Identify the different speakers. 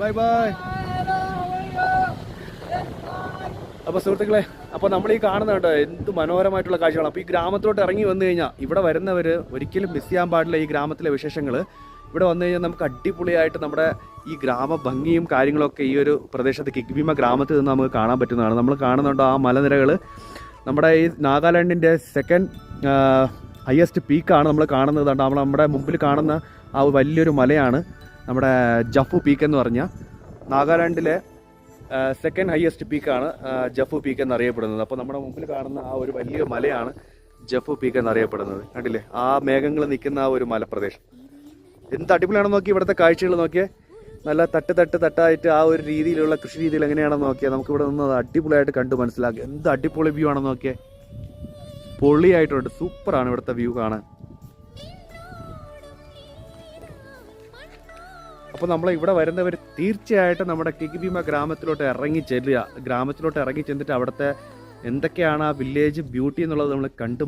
Speaker 1: Bye bye. അപ്പോൾ സുഹൃത്തുക്കളെ, അപ്പോൾ നമ്മൾ ഈ കാണുന്ന കേട്ടോ എന്ത് മനോഹരമായിട്ടുള്ള കാഴ്ചകളാണ്. അപ്പോൾ ഈ ഗ്രാമത്തിലോട്ട് ഇറങ്ങി വന്നു കഴിഞ്ഞാൽ ഇവിടെ വരുന്നവർ ഒരിക്കലും മിസ് ചെയ്യാൻ പാടില്ല ഈ ഗ്രാമത്തിലെ വിശേഷങ്ങൾ. ഇവിടെ വന്നു കഴിഞ്ഞാൽ നമുക്ക് അടിപൊളിയായിട്ട് നമ്മുടെ ഈ ഗ്രാമ ഭംഗിയും കാര്യങ്ങളൊക്കെ ഈ ഒരു പ്രദേശത്ത് കിഗ്ബീമ ഗ്രാമത്തിൽ നിന്ന് നമുക്ക് കാണാൻ പറ്റുന്നതാണ്. നമ്മൾ കാണുന്നുണ്ടോ ആ മലനിരകൾ, നമ്മുടെ ഈ നാഗാലാൻഡിൻ്റെ സെക്കൻഡ് ഹയസ്റ്റ് പീക്കാണ് നമ്മൾ കാണുന്നത്. നമ്മുടെ മുമ്പിൽ കാണുന്ന ആ വലിയൊരു മലയാണ് നമ്മുടെ ജഫു പീക്ക് എന്ന് പറഞ്ഞാൽ നാഗാലാൻഡിലെ സെക്കൻഡ് ഹയസ്റ്റ് പീക്കാണ് ജഫു പീക്ക് എന്നറിയപ്പെടുന്നത്. അപ്പോൾ നമ്മുടെ മുമ്പിൽ കാണുന്ന ആ ഒരു വലിയ മലയാണ് ജഫു പീക്ക് എന്നറിയപ്പെടുന്നത്. കണ്ടില്ലേ ആ മേഘങ്ങൾ നിൽക്കുന്ന ആ ഒരു മലപ്രദേശം എന്ത് അടിപൊളിയാണെന്ന് നോക്കി. ഇവിടുത്തെ കാഴ്ചകൾ നോക്കിയേ, നല്ല തട്ടായിട്ട് ആ ഒരു രീതിയിലുള്ള കൃഷി രീതിയിൽ എങ്ങനെയാണെന്ന് നോക്കിയാൽ നമുക്ക് ഇവിടെ നിന്ന് അടിപൊളിയായിട്ട് കണ്ടു മനസ്സിലാക്കി. എന്ത് അടിപൊളി വ്യൂ ആണെന്ന് നോക്കിയേ, പൊള്ളിയായിട്ടുണ്ട്. സൂപ്പറാണ് ഇവിടുത്തെ വ്യൂ കാണാൻ. അപ്പോൾ നമ്മൾ ഇവിടെ വരുന്നവർ തീർച്ചയായിട്ടും നമ്മുടെ കിഗ്ബീമ ഗ്രാമത്തിലോട്ട് ഇറങ്ങി ചെല്ലുക. ഗ്രാമത്തിലോട്ട് ഇറങ്ങി ചെന്നിട്ട് അവിടുത്തെ എന്തൊക്കെയാണ് ആ വില്ലേജ് ബ്യൂട്ടി എന്നുള്ളത് നമ്മൾ കണ്ട്